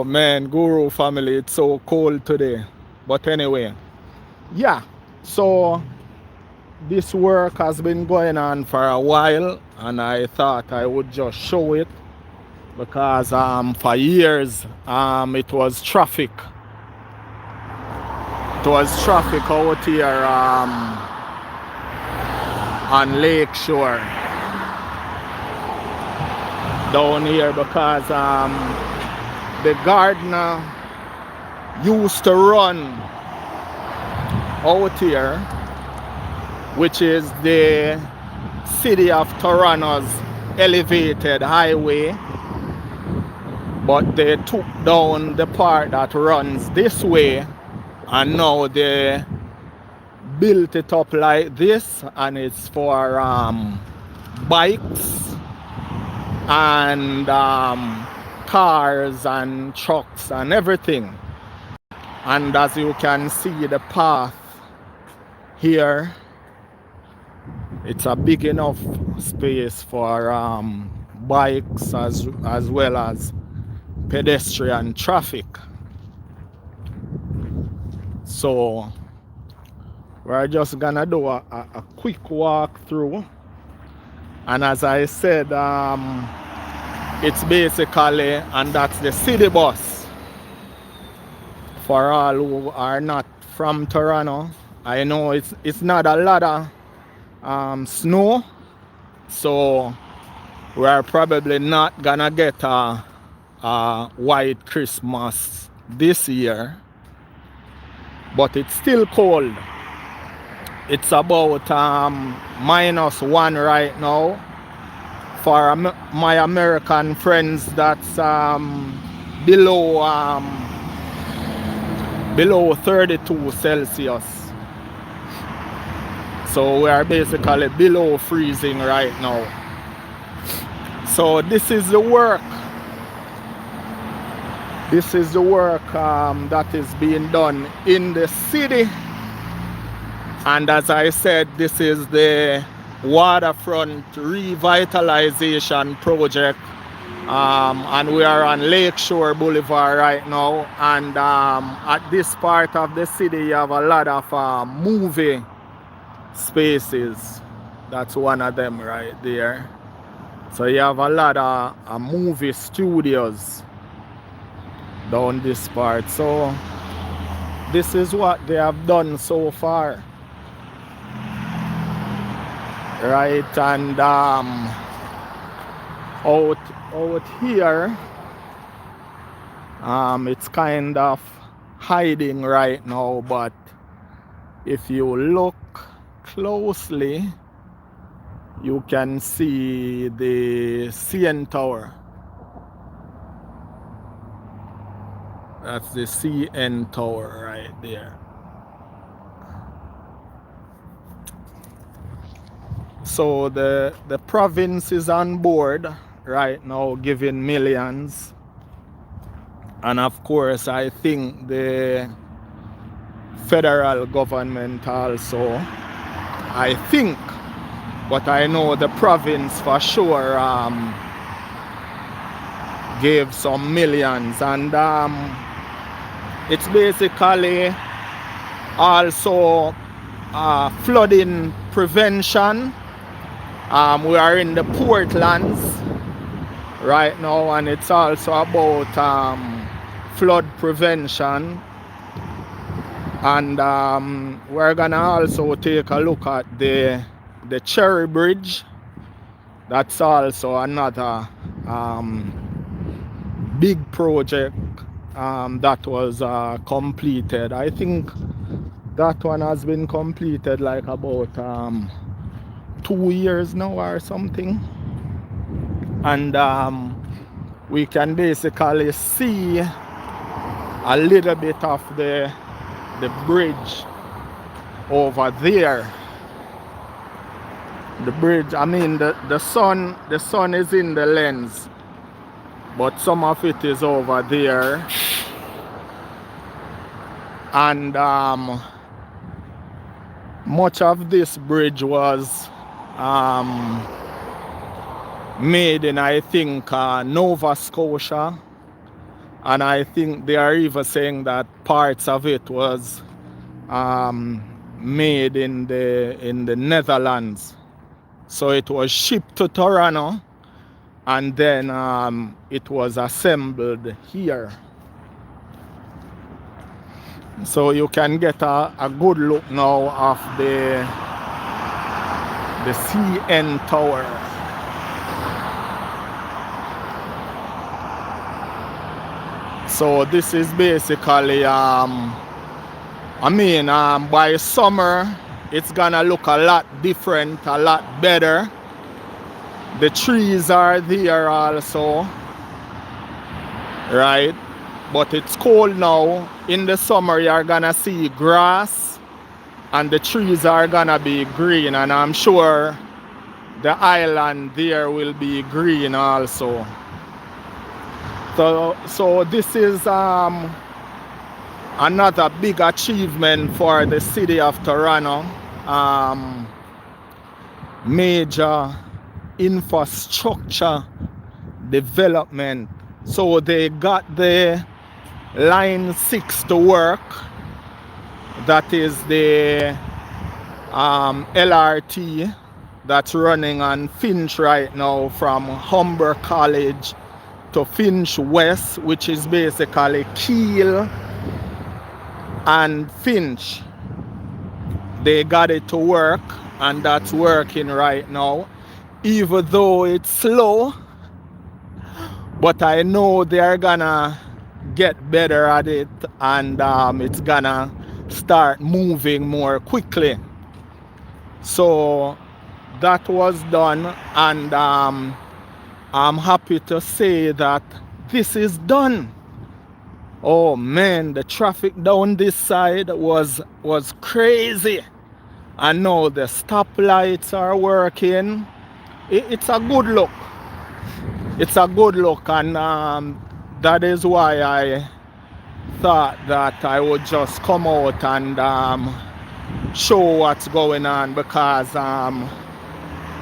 Man, Guru family, it's so cold today. But anyway, yeah. So this work has been going on for a while, and I thought I would just show it because for years it was traffic. It was traffic out here on Lake Shore down here because the gardener used to run out here, which is the city of Toronto's elevated highway, but they took down the part that runs this way, and now they built it up like this, and it's for bikes and cars and trucks and everything. And as you can see, the path here, it's a big enough space for bikes as well as pedestrian traffic. So we're just gonna do a quick walk through, and as I said, it's basically, and that's the city bus for all who are not from Toronto. I know it's not a lot of snow, so we're probably not gonna get a white Christmas this year, but it's still cold. It's about -1 right now. For my American friends, that's below 32 Celsius. So we are basically below freezing right now. So this is the work. This is the work that is being done in the city. And as I said, this is the Waterfront Revitalization project. And we are on Lakeshore Boulevard right now. And at this part of the city, you have a lot of movie spaces. That's one of them right there. So you have a lot of movie studios down this part. So this is what they have done so far. Right, and out here, it's kind of hiding right now, but if you look closely, you can see the CN Tower. That's the CN Tower right there. So the province is on board right now, giving millions. And of course, I think the federal government also, I think, but I know the province for sure gave some millions. And it's basically also flooding prevention. We are in the Portlands right now, and it's also about flood prevention. And we're gonna also take a look at the Cherry Bridge. That's also another big project that was completed. I think that one has been completed like about 2 years now or something. And we can basically see a little bit of the bridge over there. The bridge, I mean the sun is in the lens, but some of it is over there. And much of this bridge was made in, I think, Nova Scotia. And I think they are even saying that parts of it was made in the Netherlands. So it was shipped to Toronto, and then it was assembled here. So you can get a good look now of the CN Tower. So this is basically by summer it's gonna look a lot different, a lot better. The trees are there also, right? But it's cold now. In the summer you're gonna see grass and the trees are gonna be green, and I'm sure the island there will be green also. So this is another big achievement for the city of Toronto. Major infrastructure development. So they got the line 6 to work. That is the LRT that's running on Finch right now from Humber College to Finch West, which is basically Keele and Finch. They got it to work, and that's working right now, even though it's slow. But I know they're gonna get better at it, and it's gonna start moving more quickly. So that was done, and I'm happy to say that this is done. Oh man, the traffic down this side was crazy. I know the stoplights are working. It's a good look. It's a good look, and that is why I thought that I would just come out and show what's going on, because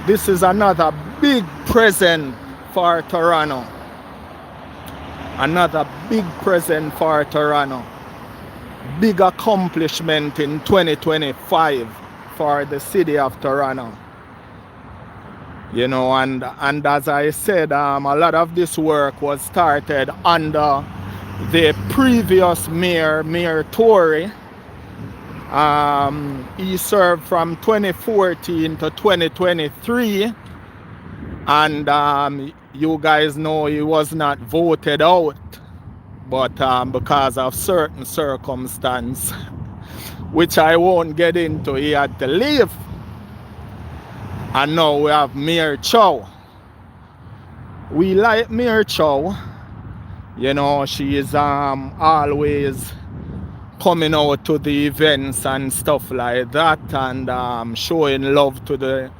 this is another big present for Toronto. Another big present for Toronto. Big accomplishment in 2025 for the city of Toronto. You know, and as I said, a lot of this work was started under the previous Mayor Tory. He served from 2014 to 2023, and you guys know he was not voted out, but because of certain circumstance, which I won't get into, he had to leave. And now we have Mayor Chow. We like Mayor Chow. You know, she is always coming out to the events and stuff like that, and showing love to the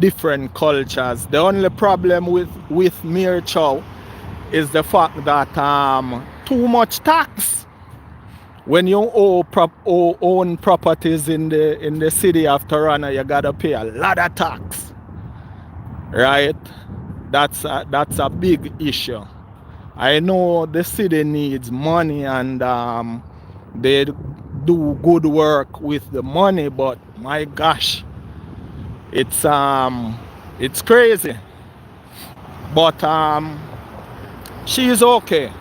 different cultures. The only problem with Mayor Chow is the fact that too much tax. When you own properties in the city of Toronto, you gotta pay a lot of tax, right? That's a big issue. I know the city needs money, and they do good work with the money, but my gosh, it's crazy. But she is okay.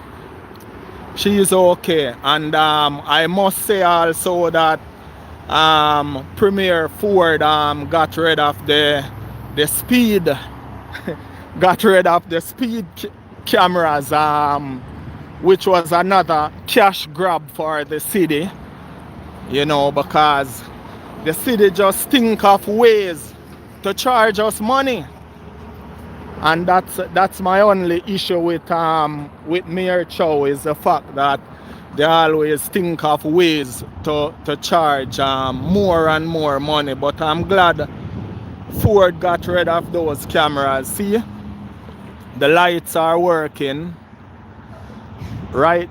She is okay, and I must say also that Premier Ford got rid of the speed, got rid of the speed cameras, which was another cash grab for the city. You know, because the city just think of ways to charge us money. And that's my only issue with Mayor Chow, is the fact that they always think of ways to charge more and more money. But I'm glad Ford got rid of those cameras. See, the lights are working, right?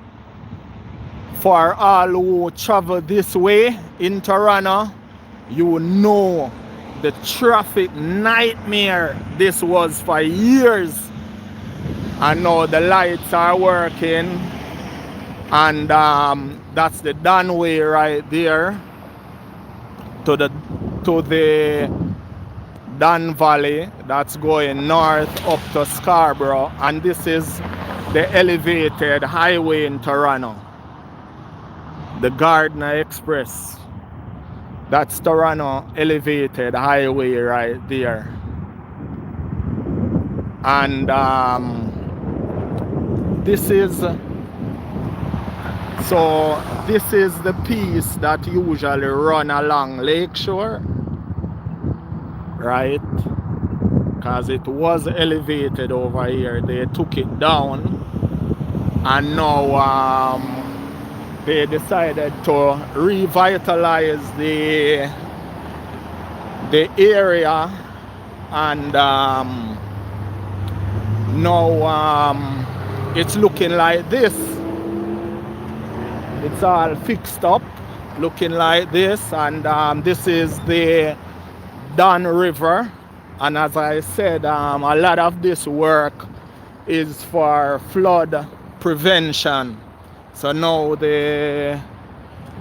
For all who travel this way in Toronto, you know the traffic nightmare this was for years, and now the lights are working. And that's the Danway right there to the Dan Valley that's going north up to Scarborough, and this is the elevated highway in Toronto, the Gardner Express. That's Toronto elevated highway right there. And this is the piece that usually run along Lakeshore, right? Because it was elevated over here. They took it down, and now they decided to revitalize the area, and now it's looking like this. It's all fixed up, looking like this, and this is the Don River. And as I said, a lot of this work is for flood prevention. So now the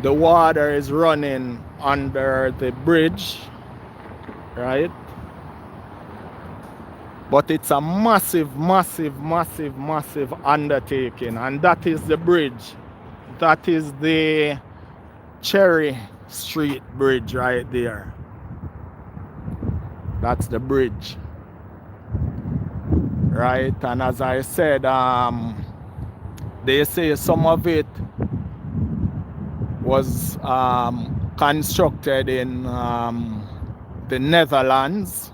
water is running under the bridge, right? But it's a massive, massive, massive, massive undertaking. And that is the bridge. That is the Cherry Street Bridge right there. That's the bridge, right? And as I said, they say some of it was constructed in the Netherlands.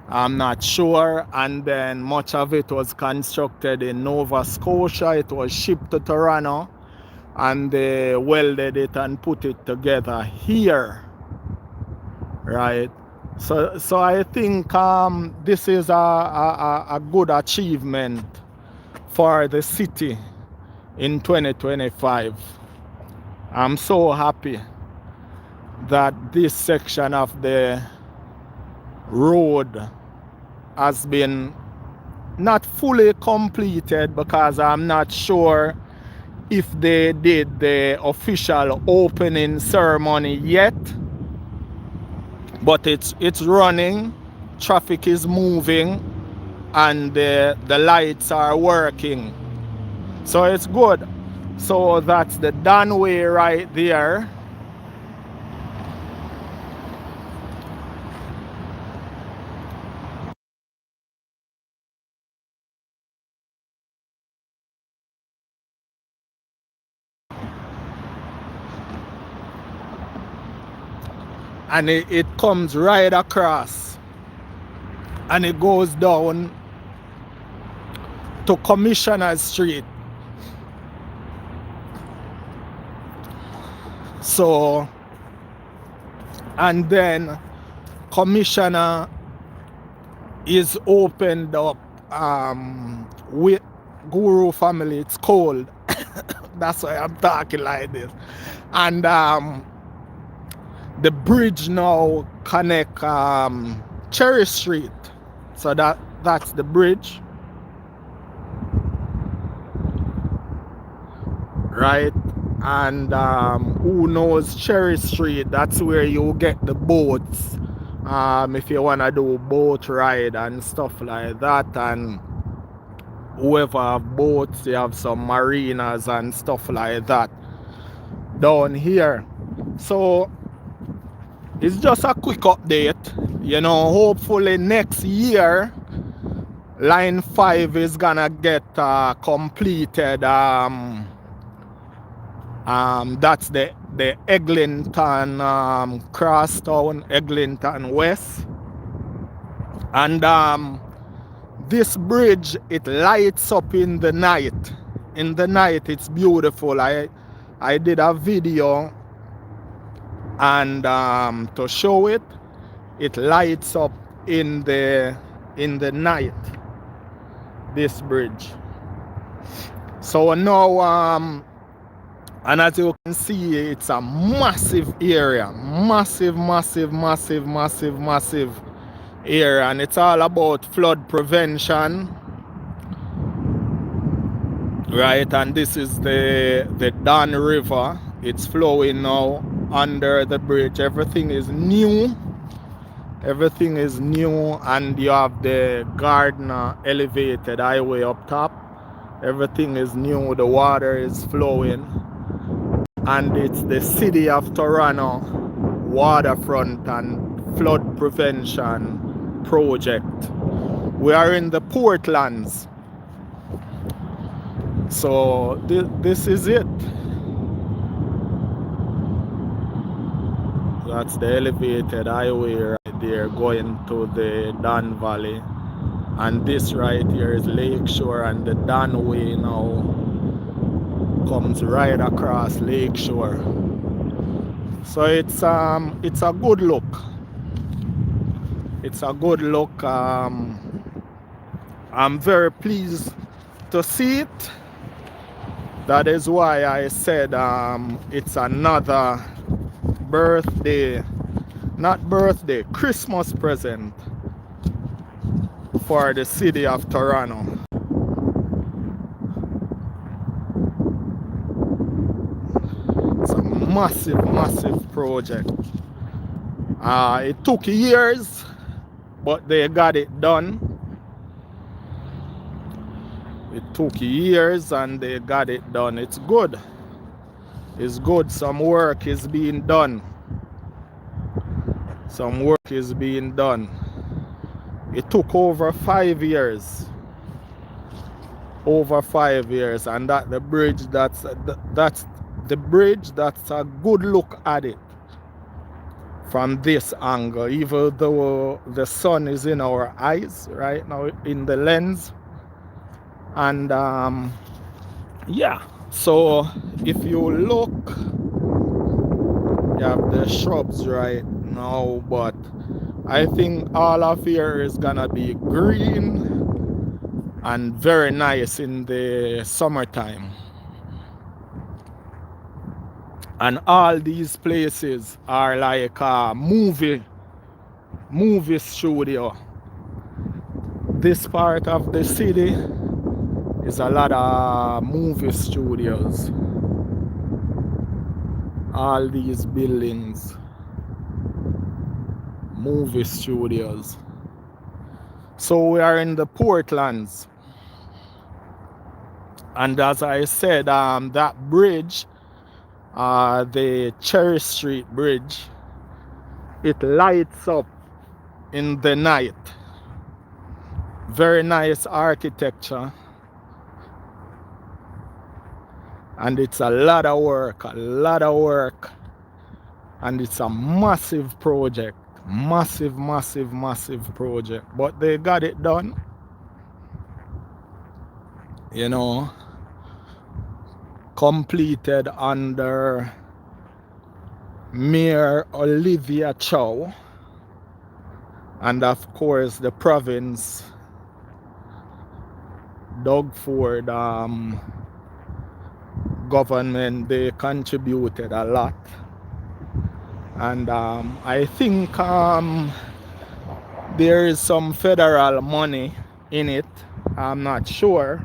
I'm not sure. And then much of it was constructed in Nova Scotia. It was shipped to Toronto, and they welded it and put it together here, right? So I think this is a good achievement for the city in 2025. I'm so happy that this section of the road has been not fully completed, because I'm not sure if they did the official opening ceremony yet. But it's running, traffic is moving, and the lights are working. So it's good. So that's the Danway right there. And it comes right across, and it goes down to Commissioner Street. So, and then Commissioner is opened up with Guru family. It's cold. That's why I'm talking like this. And the bridge now connect Cherry Street. So that's the bridge, right? And who knows Cherry Street, that's where you get the boats, if you want to do boat ride and stuff like that. And whoever have boats, you have some marinas and stuff like that down here. So it's just a quick update. You know, hopefully next year line 5 is gonna get completed. That's the Eglinton Crosstown, Eglinton West. And this bridge, it lights up in the night. In the night, it's beautiful. I did a video, and to show it, it lights up in the night, this bridge. So now and as you can see, it's a massive area, massive area, and it's all about flood prevention. right? And this is the Don River. It's flowing now under the bridge. Everything is new. Everything is new, and you have the Gardner elevated highway up top. Everything is new. The water is flowing, and it's the city of Toronto waterfront and flood prevention project. We are in the Portlands. So this is it. That's the elevated highway right there going to the Don Valley. And this right here is Lakeshore, and the Don Way now comes right across Lakeshore. So it's a good look. It's a good look. I'm very pleased to see it. That is why I said it's another Christmas present for the city of Toronto. It's a massive project. It took years, but they got it done. It took years and they got it done. It's good. It's good. Some work is being done. Some work is being done. It took over 5 years. Over 5 years. And that the bridge, that's the bridge, that's a good look at it from this angle. Even though the sun is in our eyes right now, in the lens. And yeah, so if you look, you have the shrubs right now, but I think all of here is gonna be green and very nice in the summertime. And all these places are like a movie studio. This part of the city is a lot of movie studios. All these buildings, movie studios. So we are in the Portlands, and as I said, that bridge, the Cherry Street Bridge, it lights up in the night. Very nice architecture. And it's a lot of work, and it's a massive project, massive project, but they got it done, you know, completed under Mayor Olivia Chow, and of course the province, Doug Ford, government, they contributed a lot. And I think there is some federal money in it. I'm not sure,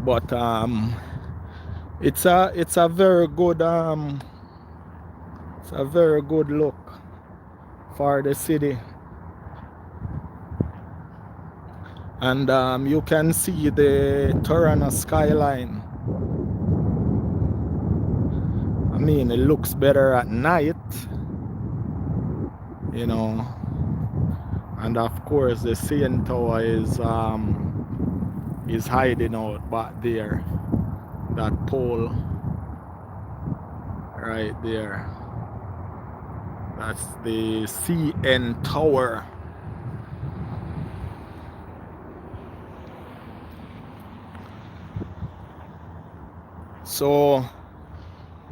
but it's a very good look for the city. And you can see the Toronto skyline. I mean, it looks better at night, you know. And of course, the CN Tower is hiding out back there. That pole right there. That's the CN Tower. So,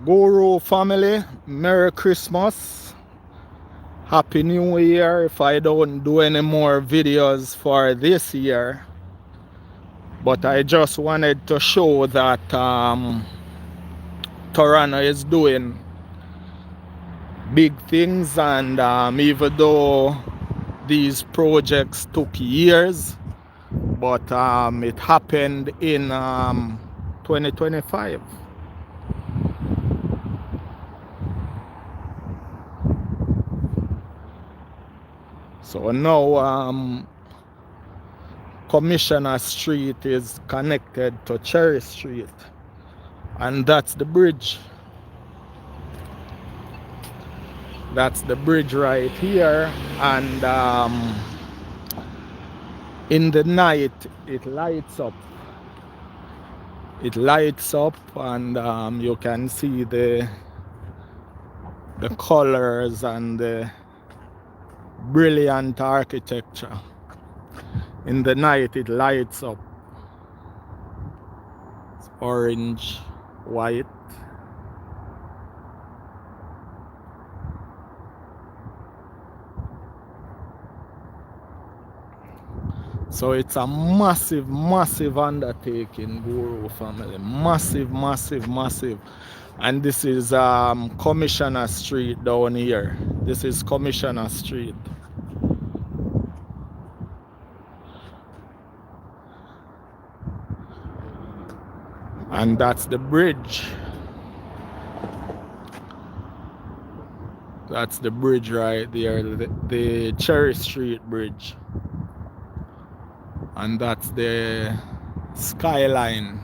Guru family, Merry Christmas, Happy New Year. If I don't do any more videos for this year, but I just wanted to show that Toronto is doing big things, and even though these projects took years, but it happened in 2025. So now Commissioner Street is connected to Cherry Street, and that's the bridge. That's the bridge right here, and in the night it lights up. It lights up, and you can see the colors and the brilliant architecture. In the night it lights up. It's orange, white. So it's a massive, massive undertaking, Guru family. Massive, massive, massive. And this is Commissioner Street down here. This is Commissioner Street. And that's the bridge. That's the bridge right there, the Cherry Street Bridge. And that's the skyline.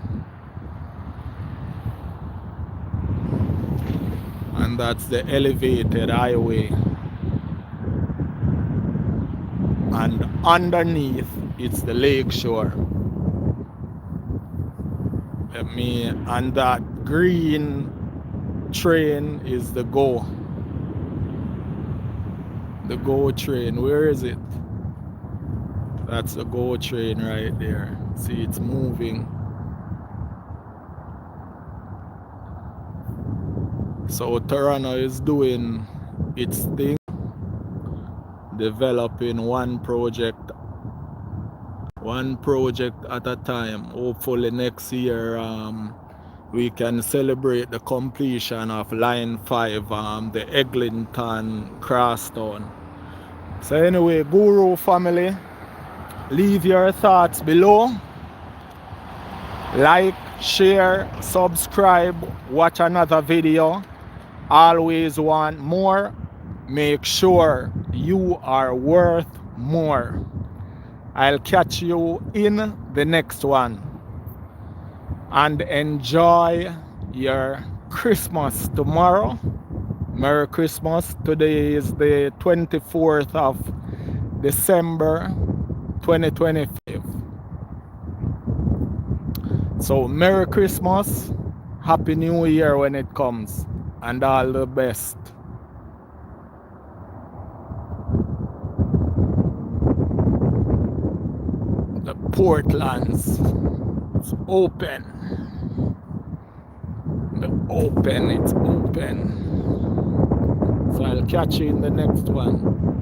And that's the elevated highway. And underneath, it's the lake shore. And that green train is the GO. The GO train, where is it? That's the GO train right there. See, it's moving. So Toronto is doing its thing, developing one project at a time. Hopefully next year we can celebrate the completion of Line 5, the Eglinton Crosstown. So anyway, Guru family, leave your thoughts below. Like, share, subscribe, watch another video. Always want more. Make sure you are worth more. I'll catch you in the next one. And enjoy your Christmas tomorrow. Merry Christmas. Today is the 24th of December 2025. So Merry Christmas, Happy New Year when it comes, and all the best. The Portlands, it's open. It's open. So I'll catch you in the next one.